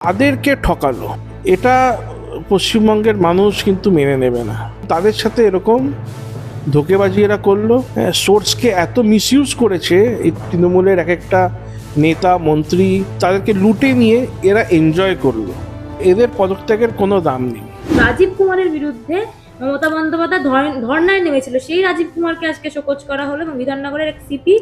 তাদেরকে ঠকালো, এটা পশ্চিমবঙ্গের মানুষ কিন্তু মেনে নেবে না। তাদের সাথে এরকম ধোঁকেবাজি এরা করলো, সোর্সকে এত মিসইউজ করেছে এই তৃণমূলের এক একটা নেতা মন্ত্রী, তাদেরকে লুটে নিয়ে এরা এনজয় করলো। এদের পদত্যাগের কোনো দাম নেই। রাজীব কুমারের বিরুদ্ধে মমতা বন্দ্যোপাধ্যায় ধর্নায় নেমেছিল, সেই রাজীব কুমারকে আজকে শোকজ করা হলো এবং বিধাননগরের এক সিপি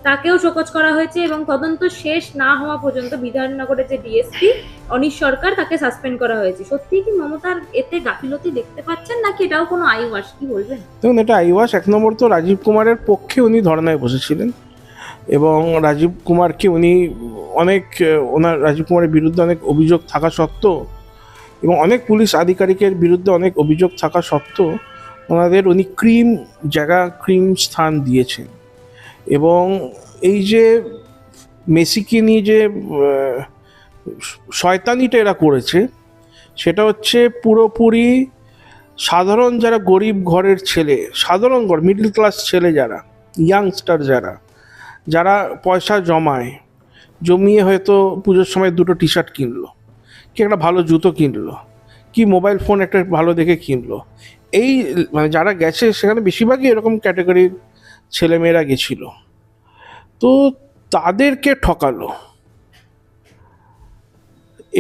তাকেও শোকজ করা হয়েছে এবং তদন্ত শেষ না হওয়া পর্যন্ত বিধাননগরের যে ডিএসপি অনিশ সরকার তাকে সাসপেন্ড করা হয়েছে। সত্যি কি মমতার এতে গাফিলতি দেখতে পাচ্ছেন নাকি এটাও কোনো আইওয়াশ, কি বলবেন? দেখুন, এটা আইওয়াশ। এক নম্বর তো রাজীব কুমারের পক্ষে উনি ধর্নায় বসেছিলেন এবং রাজীব কুমারকে উনি রাজীব কুমারের বিরুদ্ধে অনেক অভিযোগ থাকা সত্ত্বেও এবং অনেক পুলিশ আধিকারিকের বিরুদ্ধে অনেক অভিযোগ থাকা সত্ত্বেও উনি ক্রিম স্থান দিয়েছেন। এবং এই যে মেসিকে নিয়ে যে শয়তানিটা এরা করেছে, সেটা হচ্ছে পুরোপুরি সাধারণ যারা গরিব ঘরের ছেলে, সাধারণ ঘর মিডল ক্লাস ছেলে, যারা ইয়াংস্টার, যারা পয়সা জমিয়ে হয়তো পুজোর সময় দুটো টি শার্ট কিনলো, কি একটা ভালো জুতো কিনলো, কি মোবাইল ফোন একটা ভালো দেখে কিনলো, এই যারা গেছে সেখানে বেশিরভাগই এরকম ক্যাটাগরির ছেলেমেয়েরা গেছিল, তো তাদেরকে ঠকালো।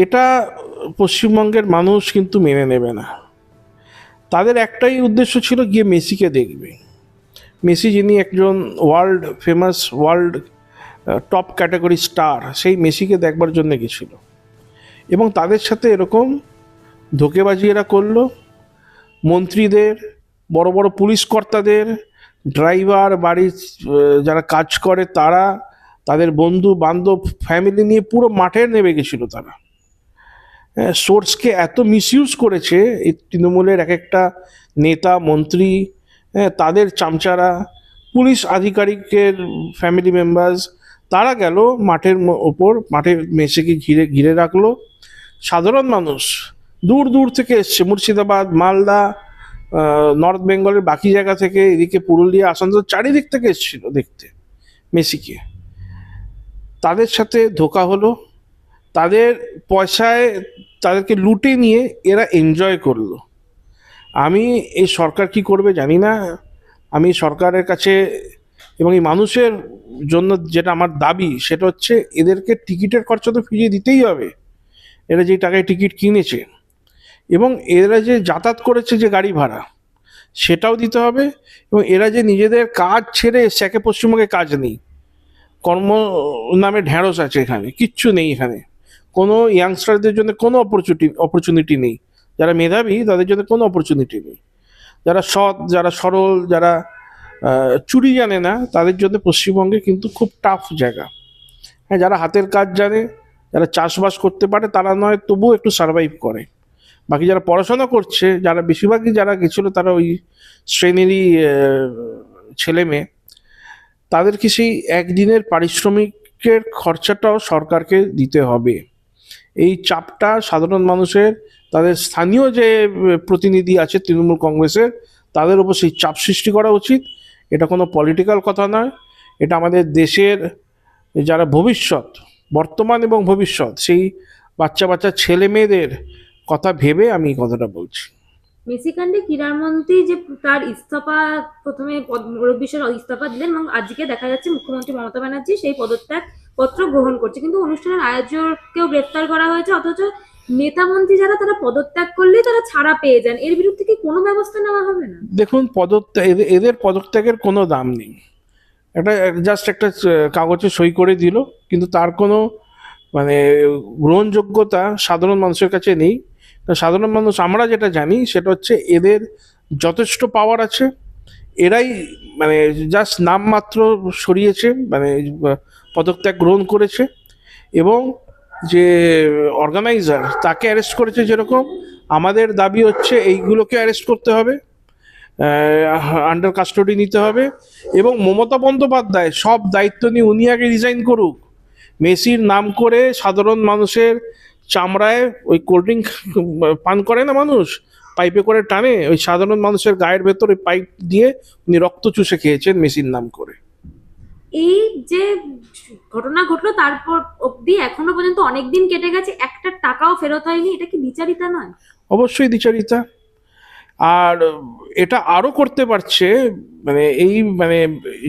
এটা পশ্চিমবঙ্গের মানুষ কিন্তু মেনে নেবে না। তাদের একটাই উদ্দেশ্য ছিল গিয়ে মেসিকে দেখবে। মেসি যিনি একজন ওয়ার্ল্ড টপ ক্যাটাগরি স্টার, সেই মেসিকে দেখবার জন্য গেছিল এবং তাদের সাথে এরকম ধোঁকেবাজি এরা করলো। মন্ত্রীদের, বড় বড় পুলিশ কর্তাদের, ড্রাইভার, বাড়ির যারা কাজ করে তারা, তাদের বন্ধু বান্ধব, ফ্যামিলি নিয়ে পুরো মাঠে নেমে গেছিল তারা। সোর্সকে এত মিসইউজ করেছে এই তৃণমূলের এক একটা নেতা মন্ত্রী, তাদের চামচারা, পুলিশ আধিকারিকের ফ্যামিলি মেম্বার্স, তারা গেল মাঠে মেসিকে ঘিরে রাখলো। সাধারণ মানুষ দূর দূর থেকে এসছে, মুর্শিদাবাদ, মালদা, নর্থ বেঙ্গলের বাকি জায়গা থেকে, এদিকে পুরুলিয়া, আসানসোল, চারিদিক থেকে এসেছিল দেখতে মেসিকে। তাদের সাথে ধোঁকা হলো, তাদের পয়সায় তাদেরকে লুটে নিয়ে এরা এনজয় করলো। আমি এই সরকার কি করবে জানি না। আমি সরকারের কাছে এবং এই মানুষের জন্য যেটা আমার দাবি, সেটা হচ্ছে এদেরকে টিকিটের খরচা তো ফিরিয়ে দিতেই হবে। এরা যে টাকায় টিকিট কিনেছে এবং এরা যে যাতায়াত করেছে, যে গাড়ি ভাড়া, সেটাও দিতে হবে। এবং এরা যে নিজেদের কাজ ছেড়ে এসছে, একে পশ্চিমবঙ্গে কাজ নেই, কর্ম নামে ঢ্যাঁড়স আছে, এখানে কিচ্ছু নেই, এখানে কোনো ইয়াংস্টারদের জন্য কোনো অপরচুনিটি নেই। যারা মেধাবী তাদের জন্য কোনো অপরচুনিটি নেই। যারা সৎ, যারা সরল, যারা চুরি জানে না, তাদের জন্য পশ্চিমবঙ্গে কিন্তু খুব টাফ জায়গা। হ্যাঁ, যারা হাতের কাজ জানে, যারা চাষবাস করতে পারে, তারা নয় তবুও একটু সার্ভাইভ করে। বাকি যারা পড়াশোনা করছে, যারা বেশিরভাগই যারা গেছিলো তারা ওই শ্রেণীরই ছেলে মেয়ে, তাদেরকে সেই একদিনের পারিশ্রমিকের খরচাটাও সরকারকে দিতে হবে। এই চাপটা সাধারণ মানুষের, তাদের স্থানীয় যে প্রতিনিধি আছে তৃণমূল কংগ্রেসের, তাদের উপর সেই চাপ সৃষ্টি করা উচিত। এটা কোনো পলিটিক্যাল কথা নয়, এটা আমাদের দেশের যারা ভবিষ্যৎ, বর্তমান এবং ভবিষ্যৎ, সেই বাচ্চা ছেলে মেয়েদের কথা ভেবে আমি এই কথাটা বলছি। মেসি কাণ্ডে ক্রীড়ামন্ত্রী যে তার ইস্তফা, প্রথমে রবিশার ইস্তফা দিলেন এবং আজকে দেখা যাচ্ছে মুখ্যমন্ত্রী মমতা ব্যানার্জি সেই পদত্যাগ পত্র গ্রহণ করছে, কিন্তু অনুষ্ঠানের আয়োজককেও গ্রেফতার করা হয়েছে, অথচ নেতা মন্ত্রী যারা তারা পদত্যাগ করলেই তারা ছাড়া পেয়ে যান। এর বিরুদ্ধে কি কোনো ব্যবস্থা নেওয়া হবে না? দেখুন, এদের পদত্যাগের কোনো দাম নেই। জাস্ট একটা কাগজে সই করে দিল, কিন্তু তার কোনো গ্রহণযোগ্যতা সাধারণ মানুষের কাছে নেই। সাধারণ মানুষ, আমরা যেটা জানি সেটা হচ্ছে এদের যথেষ্ট পাওয়ার আছে। এরাই জাস্ট নামমাত্র সরিয়েছে, পদত্যাগ গ্রহণ করেছে এবং যে অর্গানাইজার তাকে অ্যারেস্ট করেছে। যেরকম আমাদের দাবি হচ্ছে এইগুলোকে অ্যারেস্ট করতে হবে, আন্ডার কাস্টডি নিতে হবে এবং মমতা বন্দ্যোপাধ্যায় সব দায়িত্ব নিয়ে উনি আগে রিজাইন করুক। মেসির নাম করে সাধারণ মানুষের চামড়ায় ওই কোল্ড ড্রিঙ্ক পান করে না মানুষ, পাইপে করে টানে, ওই সাধারণ মানুষের গায়ের ভেতর ওই পাইপ দিয়ে উনি রক্ত চুষে খেয়েছেন মেসির নাম করে। এই যে ঘটনা ঘটলো তারপর অব্দি এখনো পর্যন্ত অনেকদিন কেটে গেছে, একটা টাকাও ফেরত হয়নি, এটা কি বিচারিতা নয়? অবশ্যই দ্বিচারিতা। আর এটা আরও করতে পারছে, মানে এই মানে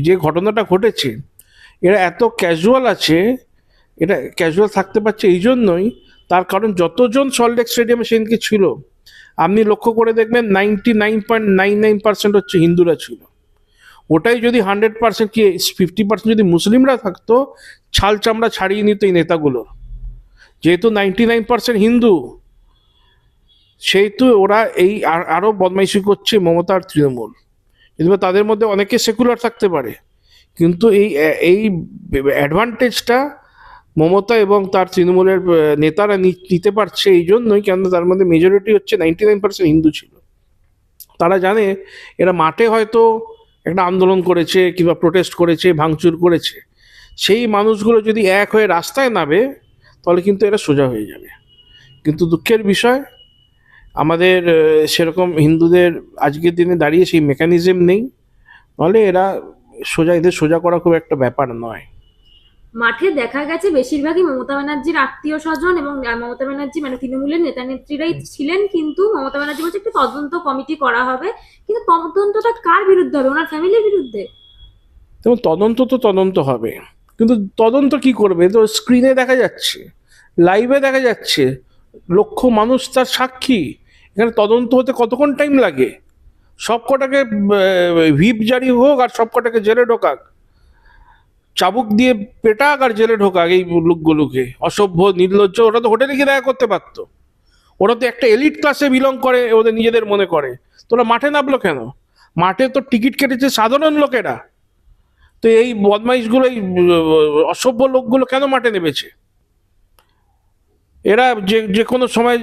যে ঘটনাটা ঘটেছে, এরা এত ক্যাজুয়াল আছে, এটা ক্যাজুয়াল থাকতে পারছে এই জন্যই, তার কারণ যতজন সল্টলেক স্টেডিয়ামে সেদিনকে ছিল, আপনি লক্ষ্য করে দেখবেন 99.99% হচ্ছে হিন্দুরা ছিল। ওটাই যদি 100% কি 50% যদি মুসলিমরা থাকতো, ছাল চামড়া ছাড়িয়ে নিত এই নেতাগুলোর। যেহেতু 99% হিন্দু, সেহেতু ওরা এই আরও বদমাইশি করছে মমতার তৃণমূল। কিন্তু তাদের মধ্যে অনেকে সেকুলার থাকতে পারে, কিন্তু এই অ্যাডভান্টেজটা মমতা এবং তার তৃণমূলের নেতারা নিতে পারছে এই জন্যই, কেন তার মধ্যে মেজরিটি হচ্ছে 99% হিন্দু ছিল। তারা জানে এরা মাঠে হয়তো একটা আন্দোলন করেছে কিংবা প্রোটেস্ট করেছে, ভাঙচুর করেছে, সেই মানুষগুলো যদি এক হয়ে রাস্তায় নামে তাহলে কিন্তু এরা সোজা হয়ে যাবে। কিন্তু দুঃখের বিষয়, আমাদের সেরকম হিন্দুদের আজকের দিনে দাঁড়িয়ে সেই মেকানিজম নেই, নাহলে এদের সোজা করা খুব একটা ব্যাপার নয়। মাঠে দেখা গেছে বেশিরভাগই মমতা ব্যানার্জির আত্মীয় স্বজন এবং মমতা ব্যানার্জি মানে তৃণমূলের নেতা নেত্রীরাই ছিলেন, কিন্তু মমতা ব্যানার্জি বলছে একটি তদন্ত কমিটি করা হবে, কিন্তু তদন্তটা কার বিরুদ্ধে হবে? ওনার ফ্যামিলির বিরুদ্ধে? যেমন তদন্ত তো তদন্ত হবে, কিন্তু তদন্ত কি করবে? তো স্ক্রিনে দেখা যাচ্ছে, লাইভে দেখা যাচ্ছে, লক্ষ মানুষ তার সাক্ষী। এখানে তদন্ত হতে কতক্ষণ টাইম লাগে? সব কটাকে হুইপ জারি হোক আর সব কটাকে জেলে ঢোকাক, চাবুক দিয়ে পেটাক আর জেলে ঢোকাক এই লোকগুলোকে, অসভ্য নির্লজ্জ। ওরা তো হোটেলে গিয়ে দেখা করতে পারতো। ওরা তো একটা এলিট ক্লাসে বিলং করে, ওদের নিজেদের মনে করে। তোরা মাঠে নামলো কেন? মাঠে তো টিকিট কেটেছে সাধারণ লোকেরা। তো এই বদমাইশগুলো, এই অসভ্য লোকগুলো কেন মাঠে নেমেছে? এরা যে যে কোনো সময়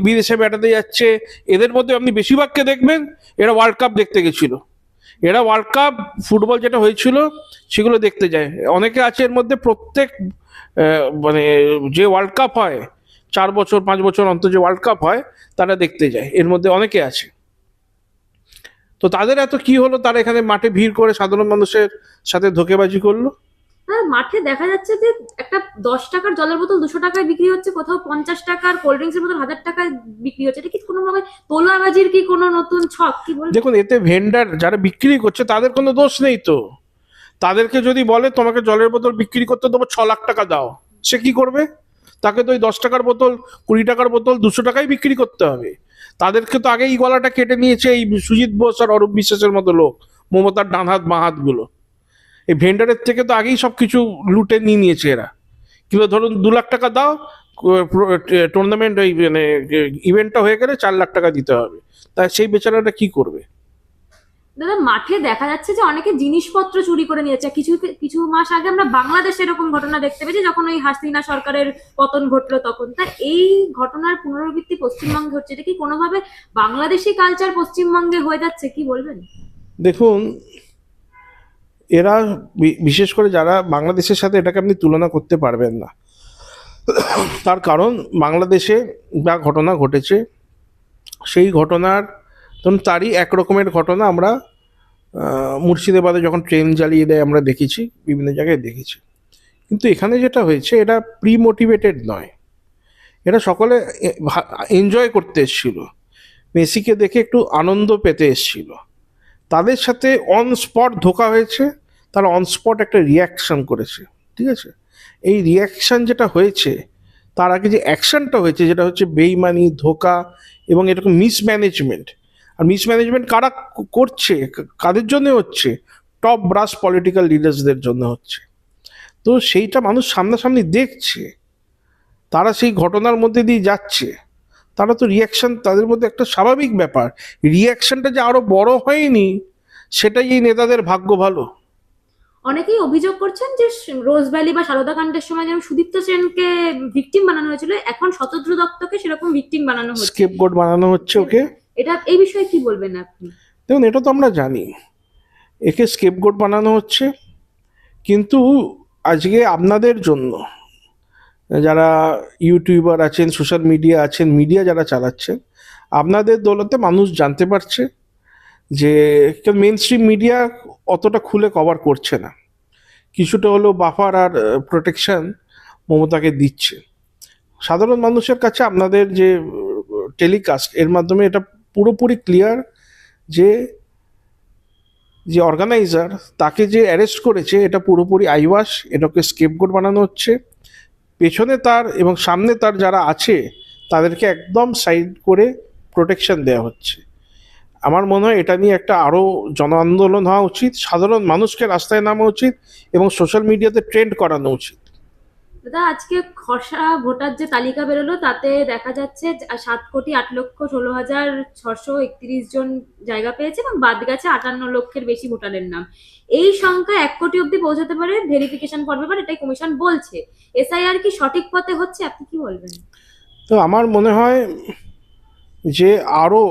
বিদেশে বেড়াতে যাচ্ছে। এদের মধ্যে আপনি বেশিরভাগকে দেখবেন এরা ওয়ার্ল্ড কাপ দেখতে গেছিল। এরা ওয়ার্ল্ড কাপ ফুটবল যেটা হয়েছিল সেগুলো দেখতে যায়। অনেকে আছে এর মধ্যে, প্রত্যেক মানে যে ওয়ার্ল্ড কাপ হয় 4 বছর 5 বছর অন্তর যে ওয়ার্ল্ড কাপ হয় তারা দেখতে যায়, এর মধ্যে অনেকে আছে। তো তাদের এত কি হলো, তারা এখানে মাঠে ভিড় করে সাধারণ মানুষের সাথে ধোঁকেবাজি করলো? আর মাঠে দেখা যাচ্ছে যে একটা 10 টাকার জলের বোতল 200 টাকায় বিক্রি হচ্ছে, কোথাও 50 টাকার কোল্ড ড্রিঙ্কসের বোতল 1000 টাকায় বিক্রি হচ্ছে। এটা কি কোনো ভাবে তোলাবাজির কি কোনো নতুন ছক, কি বলবো? দেখুন, এতে ভেন্ডার যারা বিক্রি করছে তাদের কোনো দোষ নেই তো। তাদেরকে যদি বলে তোমাকে জলের বোতল বিক্রি করতে দেবো 6 লাখ টাকা দাও, সে কি করবে? তাকে তো ওই 10 টাকার বোতল, 20 টাকার বোতল 200 টাকায় বিক্রি করতে হবে। তাদেরকে তো আগেই গলাটা কেটে নিয়েছে এই সুজিত বোস আর অরূপ বিশ্বাসের মতো লোক, মমতার ডান হাত বাঁ হাতগুলো। এই ভেন্ডারের থেকে তো আগেই সব কিছু লুটে নিয়ে নিয়েছে এরা। কিংবা ধরুন 2 লাখ টাকা দাও, টুর্নামেন্ট ওই মানে ইভেন্টটা হয়ে গেলে 4 লাখ টাকা দিতে হবে। তা সেই বেচারাটা কি করবে? দাদা, মাঠে দেখা যাচ্ছে যে অনেকে জিনিসপত্র চুরি করে নিয়ে যাচ্ছে। কিছু কিছু মাস আগে আমরা বাংলাদেশে এরকম ঘটনা দেখতে পেয়েছি, যখন ওই হাসিনা সরকারের পতন ঘটলো তখন। তা এই ঘটনার পুনরাবৃত্তি পশ্চিমবঙ্গে হচ্ছে, এটা কি কোনোভাবে বাংলাদেশি কালচার পশ্চিমবঙ্গে হয়ে যাচ্ছে, কি বলবেন? দেখুন, এরা বিশেষ করে যারা বাংলাদেশের সাথে এটাকে আপনি তুলনা করতে পারবেন না। তার কারণ বাংলাদেশে যা ঘটনা ঘটেছে, সেই ঘটনার ধরুন তারই এক রকমের ঘটনা আমরা মুর্শিদাবাদে যখন ট্রেন জ্বালিয়ে দেয় আমরা দেখেছি, বিভিন্ন জায়গায় দেখেছি। কিন্তু এখানে যেটা হয়েছে এটা প্রি মোটিভেটেড নয়, এরা সকলে এনজয় করতে এসেছিল, মেসিকে দেখে একটু আনন্দ পেতে এসেছিল। তাদের সাথে অন স্পট ধোকা হয়েছে, তারা অন স্পট একটা রিয়াকশান করেছে। ঠিক আছে, এই রিয়াকশান যেটা হয়েছে, তার আগে যে অ্যাকশানটা হয়েছে যেটা হচ্ছে বেইমানি, ধোকা এবং এরকম মিসম্যানেজমেন্ট। আর মিসম্যানেজমেন্ট কারা করছে, কাদের জন্য হচ্ছে? টপ ব্রাস পলিটিক্যাল লিডার্সদের জন্য হচ্ছে। তো সেইটা মানুষ সামনাসামনি দেখছে, তারা সেই ঘটনার মধ্যে দিয়ে যাচ্ছে, তারা তো রিয়াকশান, তাদের মধ্যে একটা স্বাভাবিক ব্যাপার। রিয়াকশানটা যে আরো বড় হয়নি, সেটাই এই নেতাদের ভাগ্য ভালো। অনেকেই অভিযোগ করছেন যে রোজভ্যালি বা সারদা কাণ্ডের সময় যেমন সুদীপ্ত সেনকে ভিকটিম বানানো হয়েছিল, এখন শতদ্রু দত্তকে সেরকম ভিকটিম বানানো হচ্ছে, স্কেপগোট বানানো হচ্ছে ওকে। এটা এই বিষয়ে কি বলবেন আপনি? দেখুন, এটা তো আমরা জানি একে স্কেপগোট বানানো হচ্ছে, কিন্তু আজকে আপনাদের জন্য, যারা ইউটিউবার আছেন, সোশ্যাল মিডিয়া আছেন, মিডিয়া যারা চালাচ্ছেন, আপনাদের দৌলতে মানুষ জানতে পারছে যে মেন স্ট্রিম মিডিয়া অতটা খুলে কভার করছে না। কিছুটা হলেও বাফার আর প্রোটেকশন মমতাকে দিচ্ছে। সাধারণ মানুষের কাছে আপনাদের যে টেলিকাস্ট এর মাধ্যমে এটা পুরোপুরি ক্লিয়ার যে যে অর্গানাইজার তাকে যে অ্যারেস্ট করেছে এটা পুরোপুরি আইওয়াশ, এটাকে স্কেপগোট বানানো হচ্ছে। পেছনে তার এবং সামনে তার যারা আছে তাদেরকে একদম সাইড করে প্রোটেকশন দেওয়া হচ্ছে। আমার মনে হয় এটা নিয়ে একটা আরও জন আন্দোলন হওয়া উচিত, সাধারণ মানুষকে রাস্তায় নামা উচিত এবং সোশ্যাল মিডিয়াতে ট্রেন্ড করানো উচিত। দাদা, আজকে খসড়া ভোটার যে তালিকা বেরোলো তাতে দেখা যাচ্ছে 7,08,16,631 জন জায়গা পেয়েছে এবং বাদ গেছে 58 লক্ষের বেশি ভোটারের নাম। এই সংখ্যা 1 কোটি অব্দি পৌঁছাতে পারে ভেরিফিকেশন পর্বে, পর এটাই কমিশন বলছে। এসআইআর কি সঠিক পথে হচ্ছে, আপনি কি বলবেন? তো আমার মনে হয় যে আরও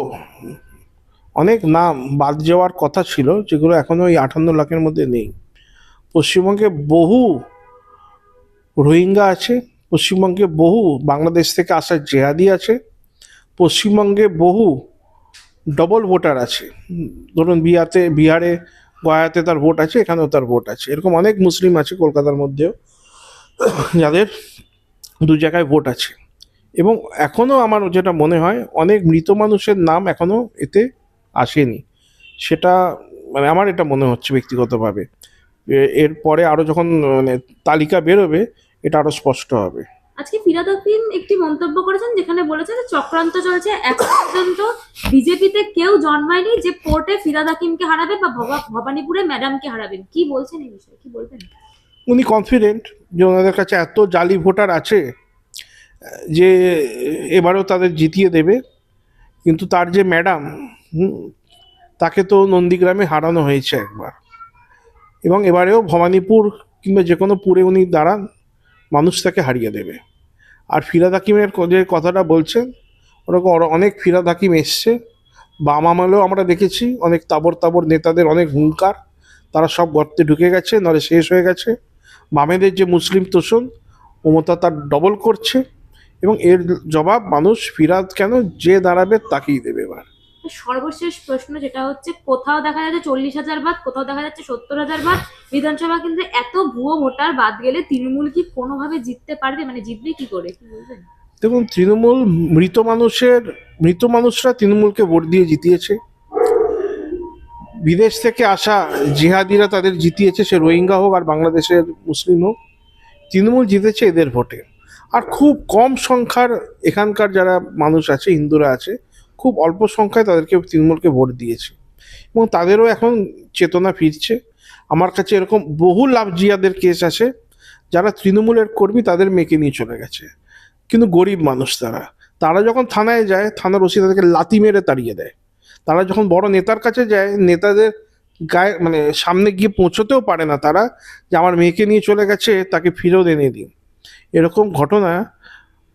অনেক নাম বাদ যাওয়ার কথা ছিল যেগুলো এখনও ওই 58 লাখের মধ্যে নেই। পশ্চিমবঙ্গে বহু রোহিঙ্গা আছে, পশ্চিমবঙ্গে বহু বাংলাদেশ থেকে আসা জেহাদি আছে, পশ্চিমবঙ্গে বহু ডবল ভোটার আছে। ধরুন বিহারে গয়াতে তার ভোট আছে, এখানেও তার ভোট আছে। এরকম অনেক মুসলিম আছে কলকাতার মধ্যেও যাদের দু জায়গায় ভোট আছে। এবং এখনও আমার যেটা মনে হয় অনেক মৃত মানুষের নাম এখনও এতে আসেনি, সেটা মানে আমার এটা মনে হচ্ছে ব্যক্তিগতভাবে। এরপরে আরও যখন মানে তালিকা বেরোবে এটা আরও স্পষ্ট হবে। আজকে ফিরহাদ হাকিম একটি মন্তব্য করেছেন যেখানে বলেছেন যে চক্রান্ত চলছে, এখন পর্যন্ত বিজেপিতে কেউ জন্মায়নি যে কোর্টে ফিরহাদ হাকিমকে হারাবে বা ভবানীপুরে ম্যাডামকে হারাবেন। কি বলছেন এই বিষয়ে, কি বলবেন? উনি কনফিডেন্ট যে ওনাদের কাছে এত জালি ভোটার আছে যে এবারেও তাদের জিতিয়ে দেবে। কিন্তু তার যে ম্যাডাম, তাকে তো নন্দীগ্রামে হারানো হয়েছে একবার, এবং এবারেও ভবানীপুর কিংবা যে কোনো পুরে উনি দাঁড়ান, মানুষ তাকে হারিয়ে দেবে। আর ফিরহাদ হাকিমের যে কথাটা বলছেন, ওরকম অনেক ফিরহাদ হাকিম এসছে। বাম আমলেও আমরা দেখেছি অনেক তাবর তাবর নেতাদের অনেক হুঙ্কার, তারা সব গর্তে ঢুকে গেছে, নলে শেষ হয়ে গেছে। বামেদের যে মুসলিম তোষণ, মমতা তার ডবল করছে, এবং এর জবাব মানুষ ফিরহাদ কেন যে দাঁড়াবে তাকেই দেবে এবার। সর্বশেষ প্রশ্ন যেটা হচ্ছে, কোথাও দেখা যাচ্ছে 40,000 বাদ, কোথাও দেখা যাচ্ছে 70,000 বাদ বিধানসভা কেন্দ্রে এত ভুয়ো ভোটার বাদ গেলে তৃণমূল কি কোনোভাবে জিততে পারবে? মানে জিতবে কি করে, কি বলবেন? দেখুন, তৃণমূল মৃত মানুষরা তৃণমূলকে ভোট দিয়ে জিতিয়েছে। বিদেশ থেকে আসা জিহাদিরা তাদের জিতিয়েছে, সে রোহিঙ্গা হোক আর বাংলাদেশের মুসলিম হোক। তৃণমূল জিতেছে এদের ভোটে। আর খুব কম সংখ্যার এখানকার যারা মানুষ আছে, হিন্দুরা আছে, খুব অল্প সংখ্যায় তাদেরকে তৃণমূলকে ভোট দিয়েছে এবং তাদেরও এখন চেতনা ফিরছে। আমার কাছে এরকম বহু লাভজিয়াদের কেস আছে যারা তৃণমূলের কর্মী, তাদের মেয়েকে নিয়ে চলে গেছে, কিন্তু গরিব মানুষ তারা যখন থানায় যায়, থানার ওসি তাদেরকে লাথি মেরে তাড়িয়ে দেয়। তারা যখন বড় নেতার কাছে যায়, নেতাদের গায়ে মানে সামনে গিয়ে পৌঁছতেও পারে না তারা, যে আমার মেয়েকে নিয়ে চলে গেছে, তাকে ফিরেও এনে দিন। এরকম ঘটনা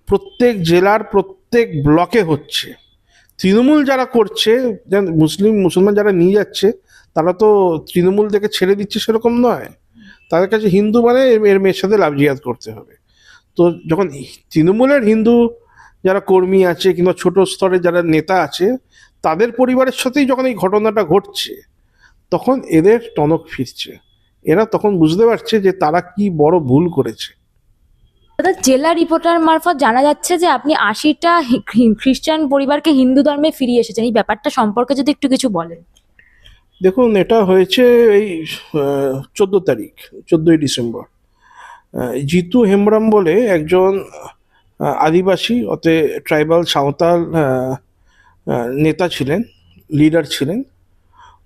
প্রত্যেক জেলার প্রত্যেক ব্লকে হচ্ছে। তৃণমূল যারা করছে, মুসলমান যারা নিয়ে যাচ্ছে, তারা তো তৃণমূল থেকে ছেড়ে দিচ্ছে সেরকম নয়। তাদের কাছে হিন্দু মানে এর মেয়ের সাথে লাভ জিহাদ করতে হবে। তো যখন তৃণমূলের হিন্দু যারা কর্মী আছে কিংবা ছোট স্তরে যারা নেতা আছে, তাদের পরিবারের সাথেই যখন এই ঘটনাটা ঘটছে, তখন এদের টনক ফিরছে। এরা তখন বুঝতে পারছে যে তারা কি বড় ভুল করেছে। দাদা, জেলা রিপোর্টার মারফত জানা যাচ্ছে যে আপনি 80টা খ্রিস্টান পরিবারকে হিন্দু ধর্মে ফিরিয়ে এসেছেন। এই ব্যাপারটা সম্পর্কে যদি একটু কিছু বলেন। দেখুন, এটা হয়েছে এই 14 তারিখ, 14ই ডিসেম্বর। জিতু হেমব্রম বলে একজন আদিবাসী, অতে ট্রাইবাল সাঁওতাল নেতা ছিলেন, লিডার ছিলেন।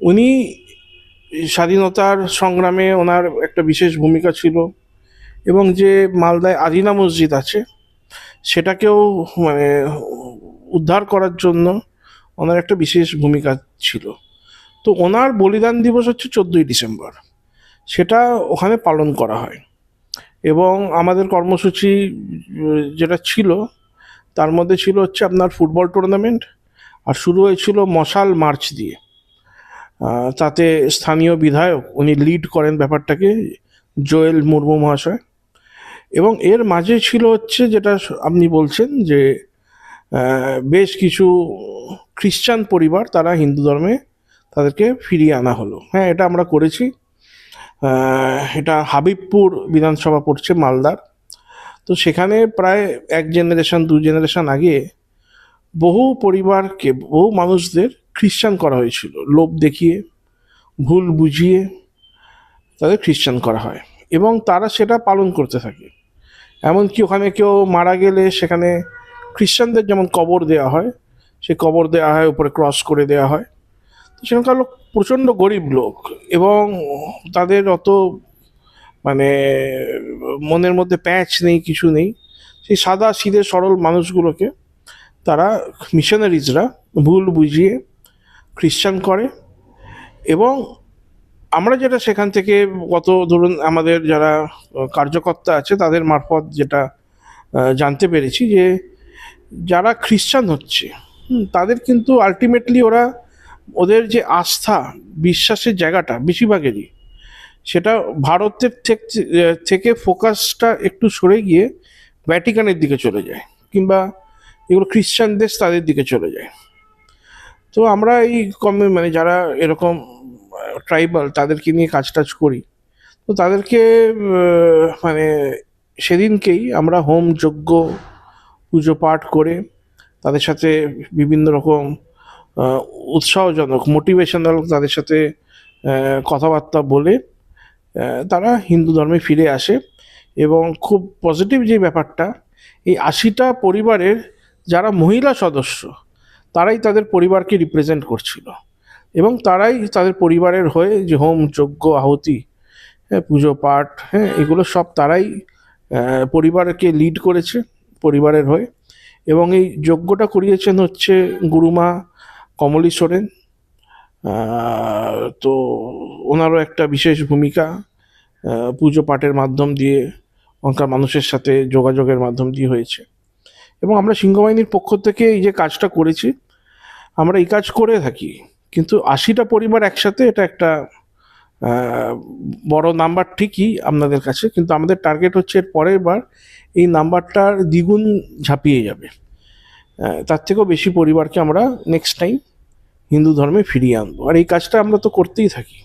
উনি স্বাধীনতার সংগ্রামে ওনার একটা বিশেষ ভূমিকা ছিল, এবং যে মালদায় আদিনা মসজিদ আছে সেটাকেও মানে উদ্ধার করার জন্য ওনার একটা বিশেষ ভূমিকা ছিল। তো ওনার বলিদান দিবস হচ্ছে 14ই ডিসেম্বর, সেটা ওখানে পালন করা হয়। এবং আমাদের কর্মসূচি যেটা ছিল তার মধ্যে ছিল হচ্ছে আপনার ফুটবল টুর্নামেন্ট, আর শুরু হয়েছিল মশাল মার্চ দিয়ে। তাতে স্থানীয় বিধায়ক উনি লিড করেন ব্যাপারটাকে, জোয়েল মুর্মু মহাশয়। এবং এর মাঝে ছিল হচ্ছে যেটা আপনি বলছেন যে বেশ কিছু খ্রিস্টান পরিবার তারা হিন্দু ধর্মে তাদেরকে ফিরিয়ে আনা হলো। হ্যাঁ, এটা আমরা করেছি। এটা হাবিবপুর বিধানসভা পড়ছে মালদার। তো সেখানে প্রায় 1 জেনারেশন 2 জেনারেশন আগে বহু পরিবারকে, বহু মানুষদের খ্রিস্টান করা হয়েছিল। লোভ দেখিয়ে, ভুল বুঝিয়ে তাদের খ্রিস্টান করা হয় এবং তারা সেটা পালন করতে থাকে। এমনকি ওখানে কেউ মারা গেলে সেখানে খ্রিস্টানদের যেমন কবর দেওয়া হয়, সে কবর দেওয়া হয়, উপরে ক্রস করে দেওয়া হয়। তো সেখানকার লোক প্রচণ্ড গরিব লোক এবং তাদের অত মানে মনের মধ্যে প্যাঁচ নেই, কিছু নেই। সেই সাদা সিধে সরল মানুষগুলোকে তারা মিশনারিজরা ভুল বুঝিয়ে খ্রিস্টান করে। এবং আমরা যেটা সেখান থেকে গত ধরুন আমাদের যারা কার্যকর্তা আছে তাদের মারফত যেটা জানতে পেরেছি, যে যারা খ্রিস্টান হচ্ছে তাদের কিন্তু আলটিমেটলি ওদের যে আস্থা বিশ্বাসের জায়গাটা বেশিরভাগেরই সেটা ভারতের থেকে ফোকাসটা একটু সরে গিয়ে ভ্যাটিকানের দিকে চলে যায়, কিংবা এগুলো খ্রিস্টান দেশ তাদের দিকে চলে যায়। তো আমরা এই মানে যারা এরকম ট্রাইবাল তাদেরকে নিয়ে কাজ টাজ করি, তো তাদেরকে মানে সেদিনকেই আমরা হোম যজ্ঞ পুজো পাঠ করে তাদের সাথে বিভিন্ন রকম উৎসাহজনক মোটিভেশনাল তাদের সাথে কথাবার্তা বলে তারা হিন্দু ধর্মে ফিরে আসে। এবং খুব পজিটিভ যে ব্যাপারটা, এই 80টা পরিবারের যারা মহিলা সদস্য তারাই তাদের পরিবারকে রিপ্রেজেন্ট করছিল এবং তারাই তাদের পরিবারের হয়ে যে হোম যজ্ঞ আহুতি, হ্যাঁ, পুজো পাঠ, হ্যাঁ, এগুলো সব তারাই পরিবারকে লিড করেছে পরিবারের হয়ে। এবং এই যজ্ঞটা করিয়েছেন হচ্ছে গুরুমা কমলী সোরেন। তো ওনারও একটা বিশেষ ভূমিকা পুজো পাঠের মাধ্যম দিয়ে, ওখানকার মানুষের সাথে যোগাযোগের মাধ্যম দিয়ে হয়েছে। এবং আমরা সিংহবাহিনীর পক্ষ থেকে এই যে কাজটা করেছি, আমরা এই কাজ করে থাকি, কিন্তু 80টা পরিবার একসাথে এটা একটা বড় নাম্বার ঠিকই আপনাদের কাছে, কিন্তু আমাদের টার্গেট হচ্ছে এর পরের বার এই নাম্বারটার দ্বিগুণ ঝাঁপিয়ে যাবে। তার থেকেও বেশি পরিবারকে আমরা নেক্সট টাইম হিন্দু ধর্মে ফিরিয়ে আনবো, আর এই কাজটা আমরা তো করতেই থাকি।